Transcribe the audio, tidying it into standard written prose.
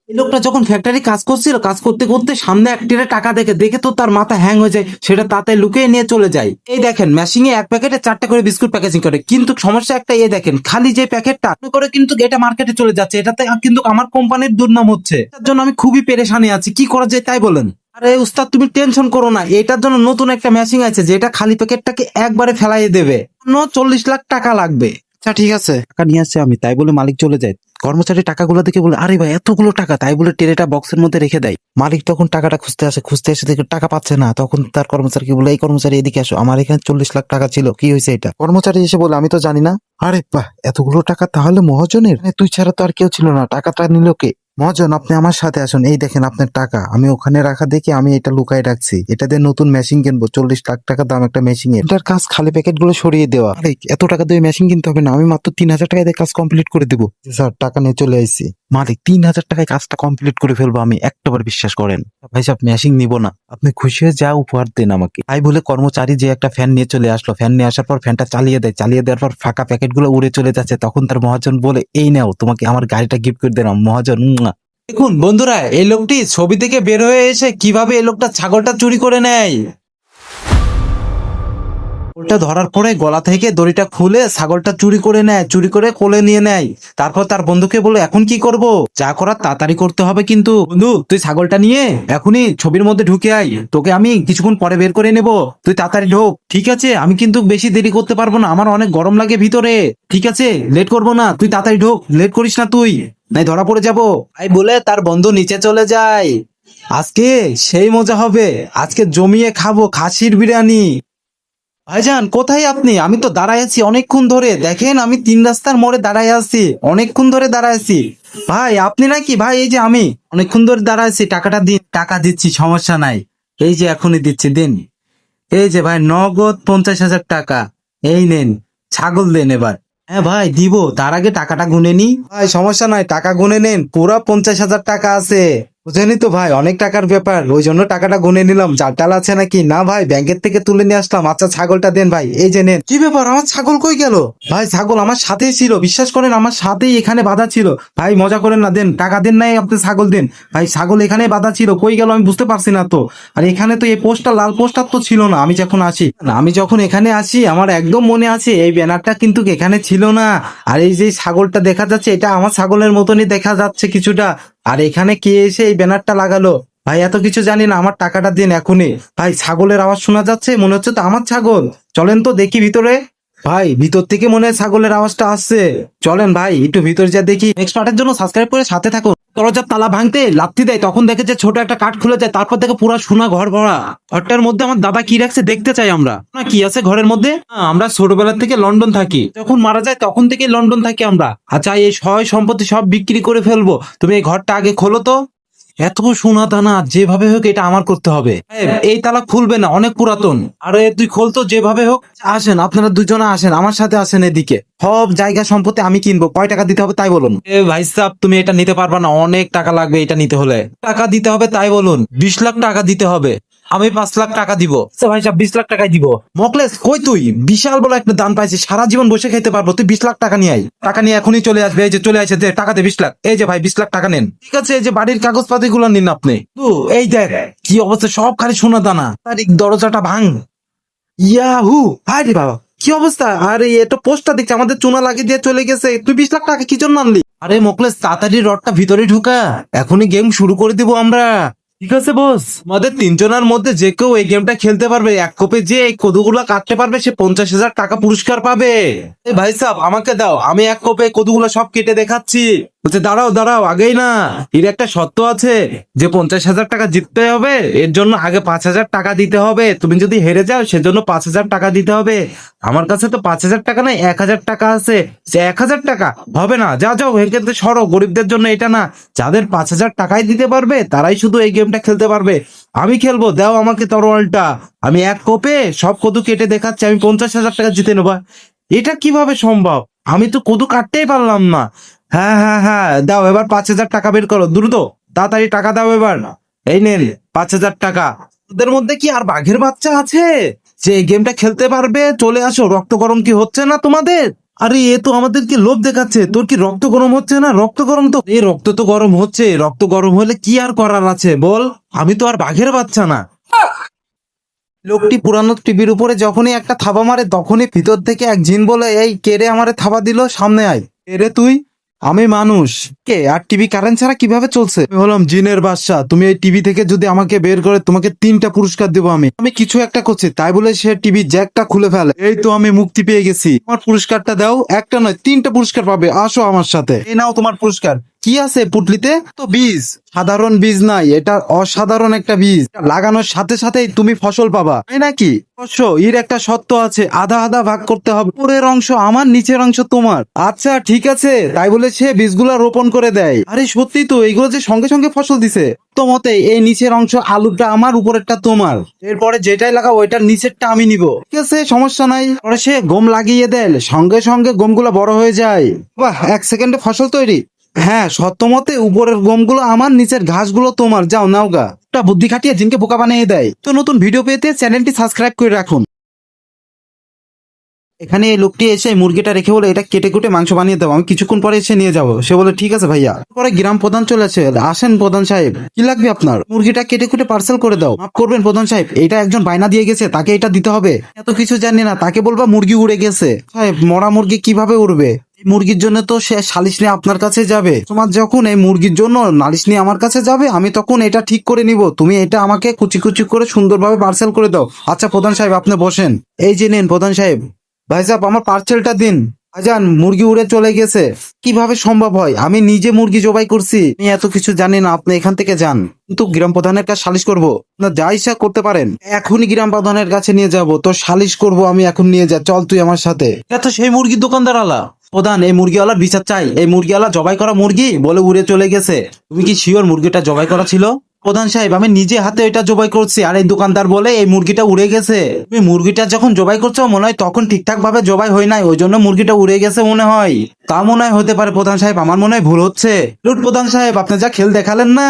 এই লোকটা যখন ফ্যাক্টরি কাজ করছিল, কাজ করতে করতে সামনে এক টিরে টাকা দেখে দেখে তো তার মাথা হ্যাং হয়ে যায়, সেটা তাতে লুকিয়ে নিয়ে চলে যায়। এই দেখেন মেশিং এ এক প্যাকেটে 4টা করে বিস্কুট প্যাকেজিং করে, কিন্তু সমস্যা একটা, এই দেখেন খালি যে প্যাকেটটা করে কিন্তু এটা মার্কেটে চলে যাচ্ছে, এটাতে কিন্তু আমার কোম্পানির দুর্নাম হচ্ছে। তার জন্য আমি খুবই পেরেশানি আছি, কি করা যায় তাই বলেন। আরে উস্তাদ তুমি টেনশন করো না, এটার জন্য নতুন একটা মেশিন আছে যেটা খালি প্যাকেটটাকে একবারে ফেলাই দেবে, 40 লাখ টাকা লাগবে। আচ্ছা ঠিক আছে, টাকা নিয়ে আসছে আমি, তাই বলে মালিক চলে যায়। কর্মচারী টাকাগুলো দেখে বলে, আরে ভাই এতগুলো টাকা, তাই বলে ট্রেটা বক্সের মধ্যে রেখে দেয়। মালিক তখন টাকাটা খুঁজতে আসে, খুঁজতে এসে দেখে টাকা পাচ্ছে না, তখন তার কর্মচারীকে বলে, এই কর্মচারী এদিকে আসো, আমার এখানে 40 লাখ টাকা ছিল, কি হয়েছে এটা? কর্মচারী এসে বলে, আমি তো জানি না। আরে বাহ, এতগুলো টাকা তাহলে মহাজনের? তুই ছাড়া তো আর কেউ ছিল না, টাকাটা নিল কে? মহাজন আপনি আমার সাথে আসুন, এই দেখেন আপনার টাকা, আমি ওখানে রাখা দেখে আমি এটা লুকাই রাখছি, এটা দিয়ে নতুন মেশিন কিনবো, 40 লাখ টাকা দাম একটা মেশিন এর। এটার কাজ খালি প্যাকেট গুলো সরিয়ে দেওয়া। আরে এত টাকা দিয়ে মেশিন কিনতে হবে না, আমি মাত্র 3,000 টাকায় দিয়ে কাজ কমপ্লিট করে দেবো। স্যার টাকা নিয়ে চলে আইসি। মালিক, 3,000 টাকায় কাজটা কমপ্লিট করে ফেলবো আমি, একটাবার বিশ্বাস করেন। ভাই সাহেব মেশিন নিব না, আপনি খুশি হয়ে যা উপহার দেন আমাকে। তাই বলে কর্মচারী যে একটা ফ্যান নিয়ে চলে আসলো, ফ্যান নিয়ে আসার পর ফ্যানটা চালিয়ে দেয়, চালিয়ে দেওয়ার পর ফাঁকা প্যাকেট গুলো উড়ে চলে যাচ্ছে, তখন তার মহাজন বলে, এই নাও তোমাকে আমার গাড়িটা গিফট করে দিলাম মহাজন। দেখুন বন্ধুরা, এই লোকটি ছবি থেকে বের হয়ে এসে কিভাবে এই লোকটা ছাগলটা চুরি করে নেয়। ছাগলটা ধরার পরে গলা থেকে দড়িটা খুলে ছাগলটা চুরি করে নেয়, চুরি করে কোলে নিয়ে নেয়। তারপর তার বন্ধুকে বলে, এখন কি করব? যা করার তাড়াতাড়ি করতে হবে, কিন্তু বন্ধু তুই ছাগলটা নিয়ে এখনই ছবির মধ্যে ঢুকে আয়, তোকে আমি কিছুক্ষণ পরে বের করে নেব, তুই তাড়াতাড়ি ঢোক। ঠিক আছে, আমি কিন্তু বেশি দেরি করতে পারবো না, আমার অনেক গরম লাগে ভিতরে। ঠিক আছে, লেট করবো না, তুই তাড়াতাড়ি ঢোক, লেট করিস না তুই, নাই ধরা পড়ে যাবো। তাই বলে তার বন্ধু নিচে চলে যায়। আজকে সেই মজা হবে, আজকে জমিয়ে খাবো খাসির বিরিয়ানি। ভাইজান কোথায় আপনি? আমি তো দাঁড়ায় আছি অনেকক্ষণ ধরে, দেখেন আমি 3 রাস্তার মোড়ে দাঁড়ায় আছি, অনেকক্ষণ ধরে দাঁড়ায় আছি। ভাই আপনি নাকি? ভাই এই যে আমি অনেকক্ষণ ধরে দাঁড়ায় আছি, টাকাটা দিন। টাকা দিচ্ছি, সমস্যা নাই, এই যে এখনই দিচ্ছি, দিন। এই যে ভাই নগদ 50,000 টাকা, এই নেন, ছাগল দেন এবার। হ্যাঁ ভাই দিব, তার আগে টাকাটা গুনে নি। ভাই সমস্যা নাই, টাকা গুনে নেন, পুরো 50,000 টাকা আছে। বুঝেনি তো ভাই, অনেক টাকার ব্যাপার, ওই জন্য টাকাটা গুনে নিলাম। জাল টাল আছে নাকি? না ভাই, ব্যাংকের থেকে তুলে নিয়ে আসলাম। আচ্ছা ছাগলটা দেন ভাই, এই যে নেন। কি ব্যাপার, আমার ছাগল কই গেল? ভাই ছাগল আমার সাথেই ছিল, বিশ্বাস করেন আমার সাথেই এখানে বাঁধা ছিল। ভাই মজা করেন না, দেন টাকা, দেন নাই আপনি ছাগল দেন। ভাই ছাগল এখানে বাঁধা ছিল, কই গেল আমি বুঝতে পারছি না তো। আর এখানে তো এই পোস্টার, লাল পোস্টার তো ছিল না আমি যখন আসি। না, আমি যখন এখানে আসি আমার একদম মনে আছে এই ব্যানারটা কিন্তু এখানে ছিল না। আর এই যে ছাগলটা দেখা যাচ্ছে, এটা আমার ছাগলের মতনই দেখা যাচ্ছে কিছুটা। আর এখানে কে এসে এই ব্যানারটা লাগালো? ভাই এত কিছু জানি না, আমার টাকাটা দিন এখনই। ভাই ছাগলের আওয়াজ শোনা যাচ্ছে, মনে হচ্ছে তো আমার ছাগল। চলেন তো দেখি ভিতরে। ভাই ভিতর থেকে মনে হয় ছাগলের আওয়াজটা আসছে, চলেন ভাই একটু ভিতরে যা দেখি। নেক্সট পার্টের জন্য সাবস্ক্রাইব করে সাথে থাকো। দরজার তালা ভাঙতে লাথি দেয়, তখন দেখে যে ছোট একটা কাঠ খুলে যায়, তারপর দেখে পুরো সোনা ঘর ভরা। ঘরটার মধ্যে আমার দাদা কি রাখছে দেখতে চাই আমরা। না কি আছে ঘরের মধ্যে? আমরা ছোটবেলা থেকে লন্ডন থাকি, যখন মারা যায় তখন থেকে লন্ডন থাকি আমরা। আচ্ছা এই সয় সম্পত্তি সব বিক্রি করে ফেলবো, তুমি এই ঘরটা আগে খোলো তো। এত সোনা দানা, যেভাবে হোক এটা আমার করতে হবে। এই তালা খুলবে না, অনেক পুরাতন। আরে তুই খোলতো যেভাবে হোক। আসেন আপনারা দুজনে, আসেন আমার সাথে, আসেন এদিকে। সব জায়গা সম্পত্তি আমি কিনবো, কয় টাকা দিতে হবে তাই বলুন। ভাই সাহেব তুমি এটা নিতে পারবা না, অনেক টাকা লাগবে এটা নিতে হলে। টাকা দিতে হবে তাই বলুন, 20 লাখ টাকা দিতে হবে। আমি 5 লাখ টাকা দিব। আচ্ছা ভাই সাহেব 20 লাখ টাকাই দিব। মকলেস কই তুই? বিশাল বড় একটা দান পাইছিস, সারা জীবন বসে খেতে পারবো, তুই 20 লাখ টাকা নিয়ে আই। টাকা নিয়ে এখনই চলে আসবে, এই যে চলে আসে, দে টাকা দে 20 লাখ। এই যে ভাই 20 লাখ টাকা নেন। ঠিক আছে, এই যে বাড়ির কাগজপাতি গুলো নিন আপনি। তো এই দেখ কি অবস্থা, সব খালি সোনা দানা। তারিখ দরজাটা ভাঙ। ইয়াহু, হাই রে বাবা কি অবস্থা! আরে এটা পোস্টটা দেখছি, আমাদের চুনা লাগিয়ে দিয়ে চলে গেছে। তুই 20 লাখ টাকা কি জন্য আনলি? আরে মোকলেস তাড়াতাড়ি রডটা ভিতরে ঢুকা, এখনই গেম শুরু করে দিব আমরা। ঠিক আছে বস, আমাদের 3জনের মধ্যে যে কেউ এই গেমটা খেলতে পারবে, এক কোপে যে এই কদুগুলা কাটতে পারবে সে 50,000 টাকা পুরস্কার পাবে। ভাই সাহেব আমাকে দাও, আমি এক কোপে কদুগুলা সব কেটে দেখাচ্ছি। বলছে দাঁড়াও দাঁড়াও, আগেই না, এর একটা শর্ত আছে, যে 50,000 টাকা জিততে হবে এর জন্য আগে 5,000 টাকা দিতে হবে। তুমি যদি হেরে যাও সেজন্য 5,000 টাকা দিতে হবে। আমার কাছে তো 5,000 টাকা নাই, 1,000 টাকা আছে। সে 1,000 টাকা হবে না, যাও যাও এর ক্ষেত্রে সরো, গরিবদের জন্য এটা না। যাদের 5,000 টাকাই দিতে পারবে তারাই শুধু এই গেমটা খেলতে পারবে। আমি খেলবো, দাও আমাকে তরোয়ালটা, আমি এক কোপে সব কদু কেটে দেখাচ্ছি, আমি 50,000 টাকা জিতে নেবো। এটা কিভাবে সম্ভব? আমি তো কদু কাটতেই পারলাম না। হ্যাঁ হ্যাঁ হ্যাঁ, দাও এবার 5,000 টাকা বের করো, দ্রুত তাড়াতাড়ি টাকা দাও এবার। এই নেন 5,000 টাকা। ওদের মধ্যে কি আর বাঘের বাচ্চা আছে যে এই গেমটা খেলতে পারবে? চলে আসো, রক্ত গরম কি হচ্ছে না তোমাদের? আরে এ তো আমাদেরকে লোভ দেখাচ্ছে। তোর কি রক্ত গরম হচ্ছে না? রক্ত গরম তো, এই রক্ত তো গরম হচ্ছে। রক্ত গরম হলে কি আর করার আছে বল? আমি তো আর বাঘের বাচ্চা না। লোকটি পুরানো টিভির উপরে যখনই একটা থাবা মারে তখনই ভিতর থেকে এক জিন বলে, এই কেড়ে আমারে থাবা দিল, সামনে আয়। এরে তুই? আমি মানুষ। কে আর টিভি কারেন্ট ছাড়া কিভাবে চলছে? আমি হলাম জিনের বাদশা। তুমি এই টিভি থেকে যদি আমাকে বের করে, তোমাকে 3টা পুরস্কার দেবো। আমি আমি কিছু একটা করছি তাই বলে সে টিভি জ্যাকটা খুলে ফেলে। এই তো আমি মুক্তি পেয়ে গেছি। আমার পুরস্কারটা দাও। একটা নয় 3টা পুরস্কার পাবে। আসো আমার সাথে। এই নাও তোমার পুরস্কার। কি আছে পুটলিতে? তো বীজ। সাধারণ বীজ নাই, এটা অসাধারণ একটা বীজ। লাগানোর সাথে সাথেই তুমি ফসল পাবা, তাই নাকি? অবশ্য এর একটা সত্য আছে, আধা আধা ভাগ করতে হবে। উপরের অংশ আমার, নিচের অংশ তোমার। আচ্ছা ঠিক আছে, তাই বলে সে বীজগুলা রোপণ করে দেয়। আরে সত্যি তো, এইগুলো যে সঙ্গে সঙ্গে ফসল দিছে। তো মতে এই নিচের অংশ আলুটা আমার, উপরেরটা তোমার। এরপরে যেটাই লাগাও ওইটার নিচেরটা আমি নিব। ঠিক আছে, সমস্যা নাই। পরে সে গম লাগিয়ে দেয়, সঙ্গে সঙ্গে গমগুলো বড় হয়ে যায়। বাহ, 1 সেকেন্ডে ফসল তৈরি। হ্যাঁ, সত্যমতে উপরের গমগুলো আমার, নিচের ঘাসগুলো তোমার। যাও নাও গা। একটা বুদ্ধি খাটিয়ে জিনকে বোকা বানিয়ে দেয়। তো নতুন ভিডিও পেতে চ্যানেলটি সাবস্ক্রাইব করে রাখুন। এখানে এই লোকটি এসে মুরগিটা রেখে বলে, এটা কেটে কুটে মাংস বানিয়ে দেবো, আমি কিছুক্ষণ পরে এসে নিয়ে যাবো। সে বলে ঠিক আছে ভাইয়া। পরে গ্রাম প্রধান চলে আসে। আসেন প্রধান সাহেব, কি লাগবে আপনার? মুরগিটা কেটে কুটে পার্সেল করে দাও। মাফ করবেন প্রধান সাহেব, এটা একজন বায়না দিয়ে গেছে, তাকে এটা দিতে হবে। এত কিছু জানি না, তাকে বলবা মুরগি উড়ে গেছে। সাহেব, মরা মুরগি কিভাবে উড়বে? এই মুরগির জন্য তো সে সালিশ নিয়ে আপনার কাছে যাবে। তোমার যখন এই মুরগির জন্য নালিশ নিয়ে আমার কাছে যাবে, আমি তখন এটা ঠিক করে নিব। তুমি এটা আমাকে কুচি কুচি করে সুন্দরভাবে পার্সেল করে দাও। আচ্ছা প্রধান সাহেব, আপনি বসেন। এই যে নিন প্রধান সাহেব। ভাই সাহেব, আমার পার্সেলটা দিন। ভাইজান, মুরগি উড়ে চলে গেছে। কিভাবে সম্ভব হয়? আমি নিজে মুরগি জবাই করছি। আমি এত কিছু জানি না, আপনি এখান থেকে যান। কিন্তু গ্রাম প্রধানের কাছে সালিশ করব। না, যা ইচ্ছা করতে পারেন। এখনই গ্রাম প্রধানের কাছে নিয়ে যাব। তো সালিশ করব আমি এখন, নিয়ে যা, চল তুই আমার সাথে। এত সেই মুরগির দোকানদার আলা। প্রধান, এই মুরগিওয়ালার বিচার চাই। এই মুরগিওয়ালা জবাই করা মুরগি বলে উড়ে চলে গেছে। তুমি কি শিওর মুরগিটা জবাই করা ছিল? প্রধান সাহেব, আমি নিজে হাতে এটা জবাই করছি। আর এই দোকানদার বলে এই মুরগিটা উড়ে গেছে। তুমি মুরগিটা যখন জবাই করছো মনে হয় তখন ঠিকঠাক ভাবে জবাই হয় নাই, ওই জন্য মুরগিটা উড়ে গেছে মনে হয়। তা মনে হয় হতে পারে প্রধান সাহেব, আমার মনে হয় ভুল হচ্ছে। লুট প্রধান সাহেব, আপনি যা খেল দেখালেন না।